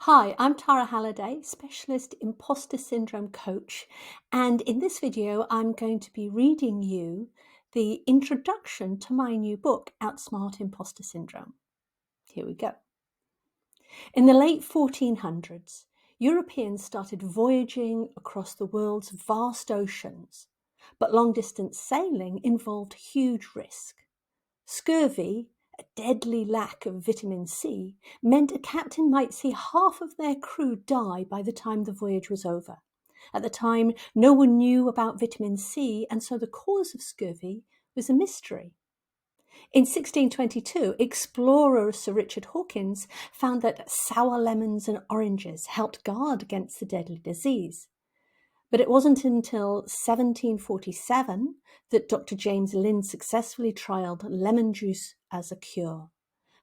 Hi, I'm Tara Halliday, Specialist Imposter Syndrome Coach, and in this video I'm going to be reading you the introduction to my new book, Outsmart Imposter Syndrome. Here we go. In the late 1400s, Europeans started voyaging across the world's vast oceans, but long-distance sailing involved huge risk. Scurvy, a deadly lack of vitamin C, meant a captain might see half of their crew die by the time the voyage was over. At the time, no one knew about vitamin C, and so the cause of scurvy was a mystery. In 1622, explorer Sir Richard Hawkins found that sour lemons and oranges helped guard against the deadly disease. But it wasn't until 1747 that Dr. James Lind successfully trialled lemon juice as a cure.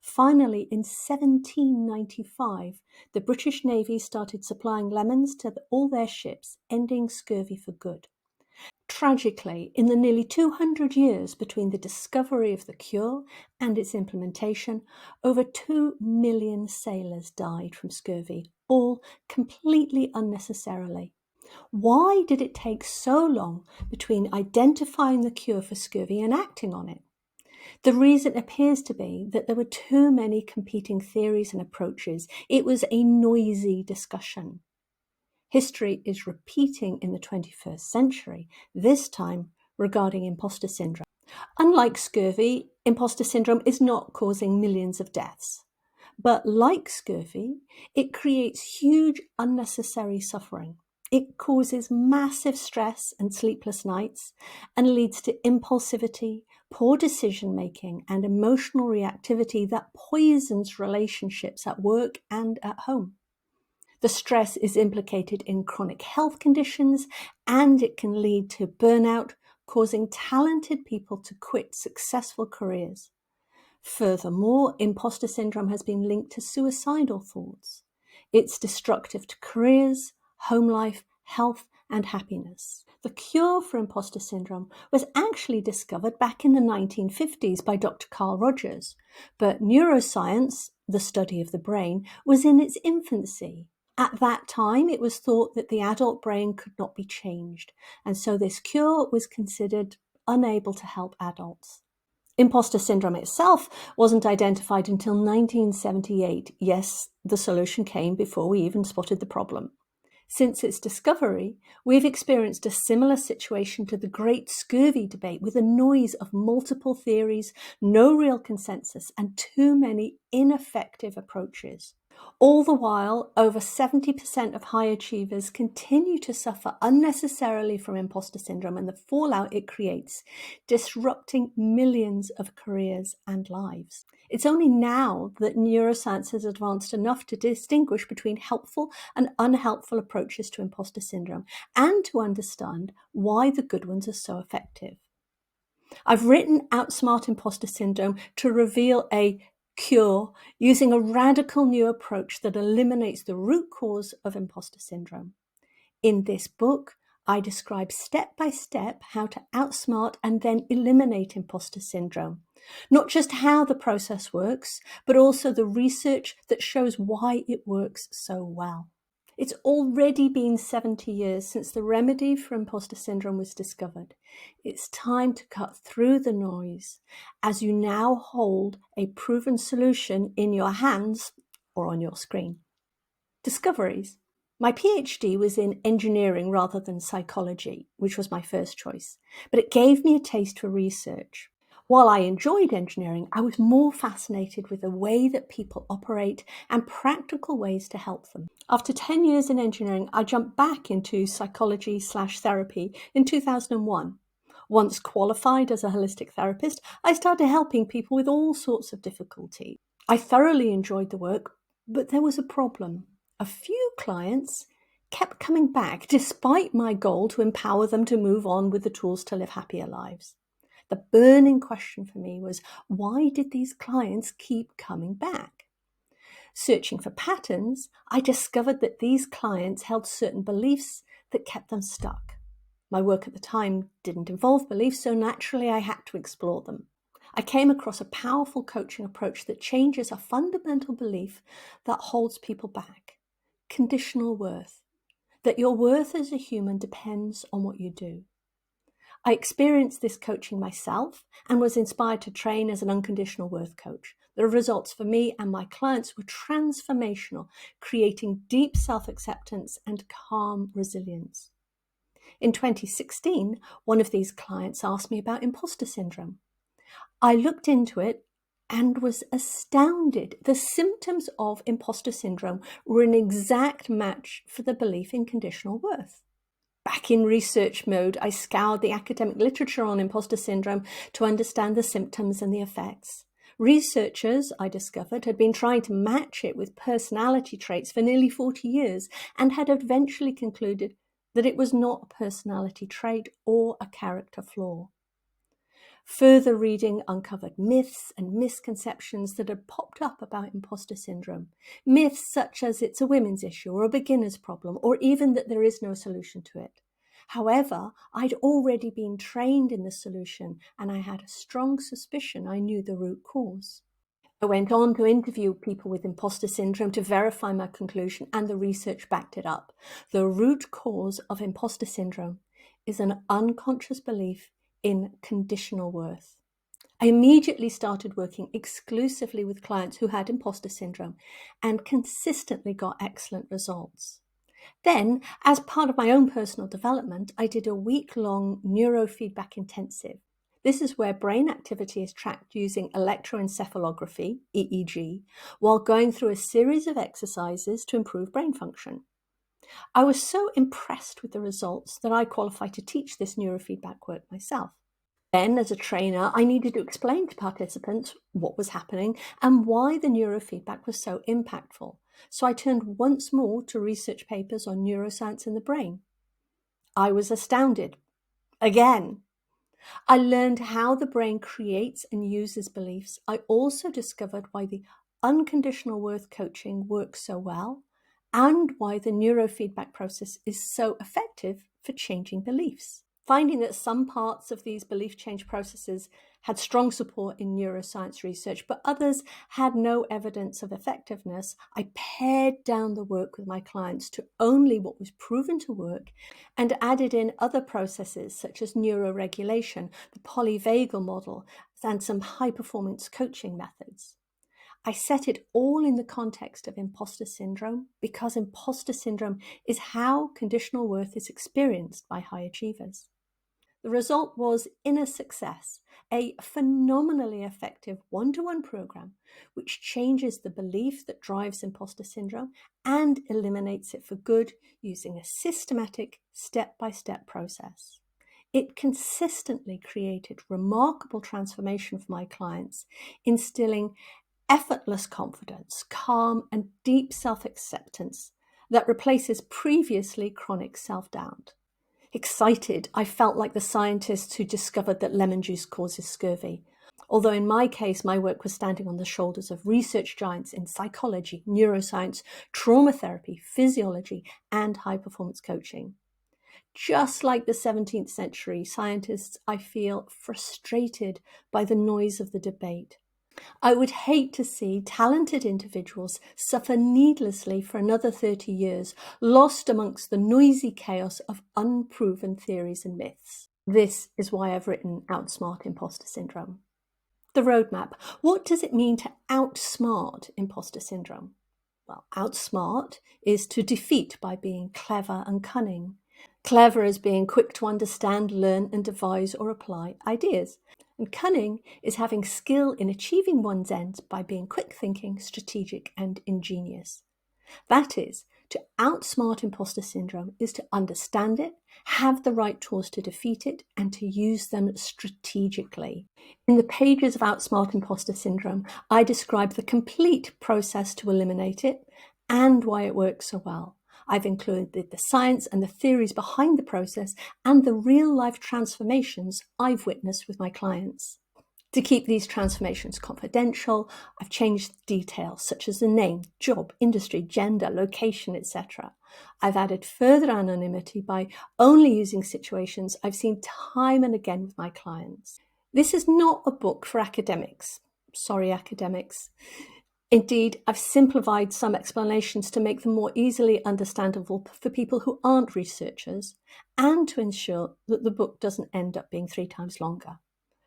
Finally, in 1795, the British Navy started supplying lemons to all their ships, ending scurvy for good. Tragically, in the nearly 200 years between the discovery of the cure and its implementation, over 2 million sailors died from scurvy, all completely unnecessarily. Why did it take so long between identifying the cure for scurvy and acting on it? The reason appears to be that there were too many competing theories and approaches. It was a noisy discussion. History is repeating in the 21st century, this time regarding imposter syndrome. Unlike scurvy, imposter syndrome is not causing millions of deaths. But like scurvy, it creates huge unnecessary suffering. It causes massive stress and sleepless nights and leads to impulsivity, poor decision-making, and emotional reactivity that poisons relationships at work and at home. The stress is implicated in chronic health conditions, and it can lead to burnout, causing talented people to quit successful careers. Furthermore, imposter syndrome has been linked to suicidal thoughts. It's destructive to careers, home life, health, and happiness. The cure for imposter syndrome was actually discovered back in the 1950s by Dr. Carl Rogers, but neuroscience, the study of the brain, was in its infancy. At that time, it was thought that the adult brain could not be changed, and so this cure was considered unable to help adults. Imposter syndrome itself wasn't identified until 1978. Yes, the solution came before we even spotted the problem. Since its discovery, we've experienced a similar situation to the great scurvy debate, with a noise of multiple theories, no real consensus, and too many ineffective approaches. All the while, over 70% of high achievers continue to suffer unnecessarily from imposter syndrome and the fallout it creates, disrupting millions of careers and lives. It's only now that neuroscience has advanced enough to distinguish between helpful and unhelpful approaches to imposter syndrome and to understand why the good ones are so effective. I've written Outsmart Imposter Syndrome to reveal a cure using a radical new approach that eliminates the root cause of imposter syndrome. In this book, I describe step by step how to outsmart and then eliminate imposter syndrome. Not just how the process works, but also the research that shows why it works so well. It's already been 70 years since the remedy for imposter syndrome was discovered. It's time to cut through the noise, as you now hold a proven solution in your hands or on your screen. Discoveries. My PhD was in engineering rather than psychology, which was my first choice, but it gave me a taste for research. While I enjoyed engineering, I was more fascinated with the way that people operate and practical ways to help them. After 10 years in engineering, I jumped back into psychology/therapy in 2001. Once qualified as a holistic therapist, I started helping people with all sorts of difficulty. I thoroughly enjoyed the work, but there was a problem. A few clients kept coming back despite my goal to empower them to move on with the tools to live happier lives. The burning question for me was, why did these clients keep coming back? Searching for patterns, I discovered that these clients held certain beliefs that kept them stuck. My work at the time didn't involve beliefs, so naturally I had to explore them. I came across a powerful coaching approach that changes a fundamental belief that holds people back. conditional worth, that your worth as a human depends on what you do. I experienced this coaching myself and was inspired to train as an unconditional worth coach. The results for me and my clients were transformational, creating deep self-acceptance and calm resilience. In 2016, one of these clients asked me about imposter syndrome. I looked into it and was astounded. The symptoms of imposter syndrome were an exact match for the belief in conditional worth. Back in research mode, I scoured the academic literature on imposter syndrome to understand the symptoms and the effects. Researchers, I discovered, had been trying to match it with personality traits for nearly 40 years and had eventually concluded that it was not a personality trait or a character flaw. Further reading uncovered myths and misconceptions that had popped up about imposter syndrome. Myths such as it's a women's issue or a beginner's problem, or even that there is no solution to it. However, I'd already been trained in the solution and I had a strong suspicion I knew the root cause. I went on to interview people with imposter syndrome to verify my conclusion, and the research backed it up. The root cause of imposter syndrome is an unconscious belief in conditional worth. I immediately started working exclusively with clients who had imposter syndrome and consistently got excellent results. Then, as part of my own personal development, I did a week-long neurofeedback intensive. This is where brain activity is tracked using electroencephalography, EEG, while going through a series of exercises to improve brain function. I was so impressed with the results that I qualified to teach this neurofeedback work myself. Then, as a trainer, I needed to explain to participants what was happening and why the neurofeedback was so impactful. So I turned once more to research papers on neuroscience in the brain. I was astounded. Again, I learned how the brain creates and uses beliefs. I also discovered why the unconditional worth coaching works so well and why the neurofeedback process is so effective for changing beliefs. Finding that some parts of these belief change processes had strong support in neuroscience research, but others had no evidence of effectiveness, I pared down the work with my clients to only what was proven to work and added in other processes such as neuroregulation, the polyvagal model, and some high-performance coaching methods. I set it all in the context of imposter syndrome because imposter syndrome is how conditional worth is experienced by high achievers. The result was inner success, a phenomenally effective one-to-one program which changes the belief that drives imposter syndrome and eliminates it for good using a systematic step-by-step process. It consistently created remarkable transformation for my clients, instilling effortless confidence, calm, and deep self-acceptance that replaces previously chronic self-doubt. Excited, I felt like the scientists who discovered that lemon juice causes scurvy. Although in my case, my work was standing on the shoulders of research giants in psychology, neuroscience, trauma therapy, physiology, and high-performance coaching. Just like the 17th century scientists, I feel frustrated by the noise of the debate. I would hate to see talented individuals suffer needlessly for another 30 years, lost amongst the noisy chaos of unproven theories and myths. This is why I've written Outsmart Imposter Syndrome. The roadmap. What does it mean to outsmart imposter syndrome? Well, outsmart is to defeat by being clever and cunning. Clever is being quick to understand, learn, and devise or apply ideas. And cunning is having skill in achieving one's ends by being quick thinking, strategic, and ingenious. That is, to outsmart imposter syndrome is to understand it, have the right tools to defeat it, and to use them strategically. In the pages of Outsmart Imposter Syndrome, I describe the complete process to eliminate it and why it works so well. I've included the science and the theories behind the process and the real-life transformations I've witnessed with my clients. To keep these transformations confidential, I've changed details such as the name, job, industry, gender, location, etc. I've added further anonymity by only using situations I've seen time and again with my clients. This is not a book for academics. Sorry, academics. Indeed, I've simplified some explanations to make them more easily understandable for people who aren't researchers and to ensure that the book doesn't end up being 3 times longer.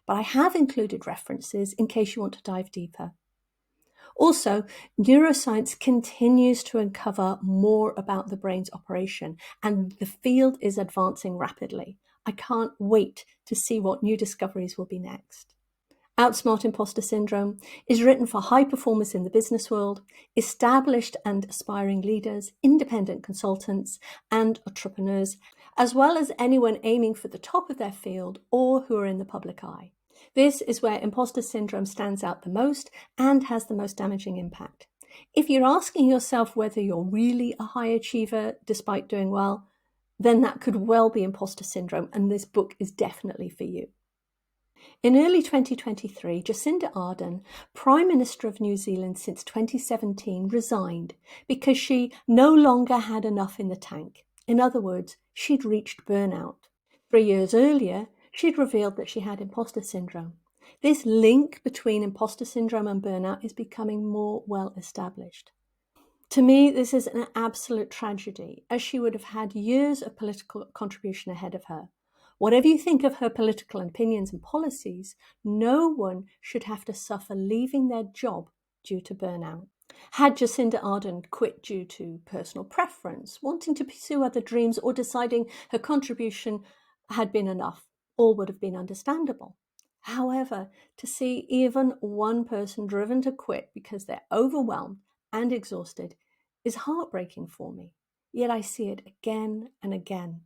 But I have included references in case you want to dive deeper. Also, neuroscience continues to uncover more about the brain's operation, and the field is advancing rapidly. I can't wait to see what new discoveries will be next. Outsmart Imposter Syndrome is written for high performers in the business world, established and aspiring leaders, independent consultants, and entrepreneurs, as well as anyone aiming for the top of their field or who are in the public eye. This is where imposter syndrome stands out the most and has the most damaging impact. If you're asking yourself whether you're really a high achiever despite doing well, then that could well be imposter syndrome, and this book is definitely for you. In early 2023, Jacinda Ardern, Prime Minister of New Zealand since 2017, resigned because she no longer had enough in the tank. In other words, she'd reached burnout. 3 years earlier, she'd revealed that she had imposter syndrome. This link between imposter syndrome and burnout is becoming more well established. To me, this is an absolute tragedy, as she would have had years of political contribution ahead of her. Whatever you think of her political opinions and policies, no one should have to suffer leaving their job due to burnout. Had Jacinda Ardern quit due to personal preference, wanting to pursue other dreams, or deciding her contribution had been enough, all would have been understandable. However, to see even one person driven to quit because they're overwhelmed and exhausted is heartbreaking for me. Yet I see it again and again.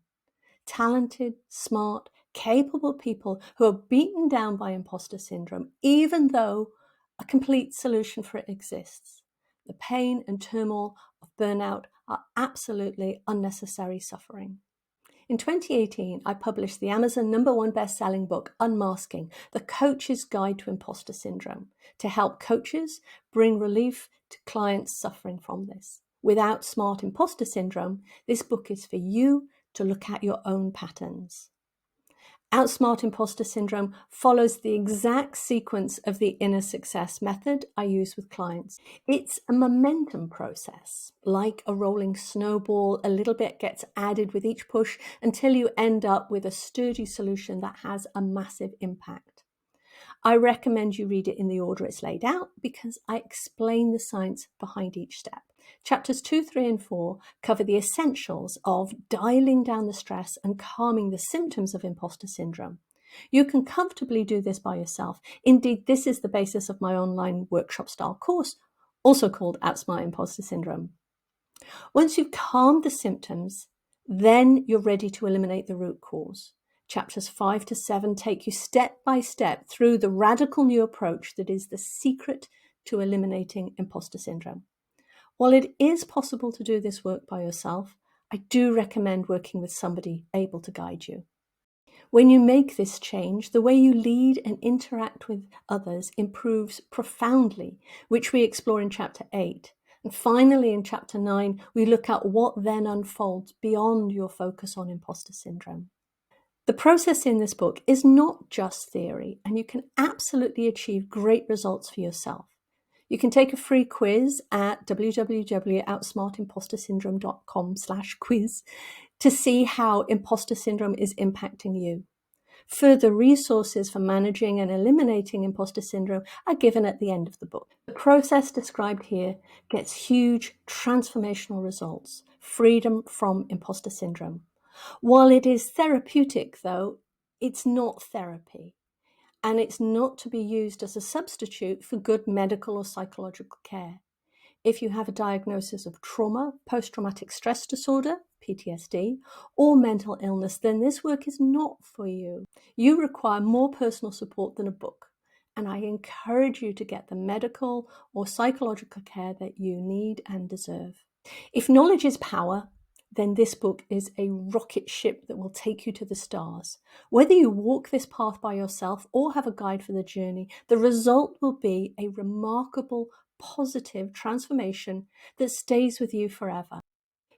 Talented, smart, capable people who are beaten down by imposter syndrome, even though a complete solution for it exists. The pain and turmoil of burnout are absolutely unnecessary suffering. In 2018, I published the Amazon #1 best-selling book, Unmasking: The Coach's Guide to Imposter Syndrome, to help coaches bring relief to clients suffering from this. With Outsmart Imposter Syndrome, this book is for you to look at your own patterns. Outsmart Imposter Syndrome follows the exact sequence of the inner success method I use with clients. It's a momentum process, like a rolling snowball. A little bit gets added with each push until you end up with a sturdy solution that has a massive impact. I recommend you read it in the order it's laid out because I explain the science behind each step. Chapters 2, 3, and 4 cover the essentials of dialing down the stress and calming the symptoms of imposter syndrome. You can comfortably do this by yourself. Indeed, this is the basis of my online workshop-style course, also called Outsmart Imposter Syndrome. Once you've calmed the symptoms, then you're ready to eliminate the root cause. Chapters 5 to 7 take you step by step through the radical new approach that is the secret to eliminating imposter syndrome. While it is possible to do this work by yourself, I do recommend working with somebody able to guide you. When you make this change, the way you lead and interact with others improves profoundly, which we explore in Chapter 8. And finally, in Chapter 9, we look at what then unfolds beyond your focus on imposter syndrome. The process in this book is not just theory, and you can absolutely achieve great results for yourself. You can take a free quiz at www.outsmartimpostersyndrome.com/quiz to see how imposter syndrome is impacting you. Further resources for managing and eliminating imposter syndrome are given at the end of the book. The process described here gets huge transformational results, freedom from imposter syndrome. While it is therapeutic, though, it's not therapy, and it's not to be used as a substitute for good medical or psychological care. If you have a diagnosis of trauma, post-traumatic stress disorder, PTSD, or mental illness, then this work is not for you. You require more personal support than a book, and I encourage you to get the medical or psychological care that you need and deserve. If knowledge is power, then this book is a rocket ship that will take you to the stars. Whether you walk this path by yourself or have a guide for the journey, the result will be a remarkable, positive transformation that stays with you forever.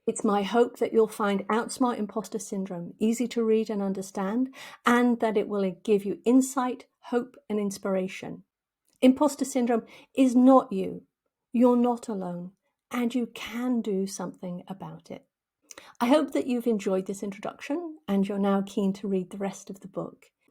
It's my hope that you'll find Outsmart Imposter Syndrome easy to read and understand, and that it will give you insight, hope, and inspiration. Imposter syndrome is not you. You're not alone, and you can do something about it. I hope that you've enjoyed this introduction and you're now keen to read the rest of the book.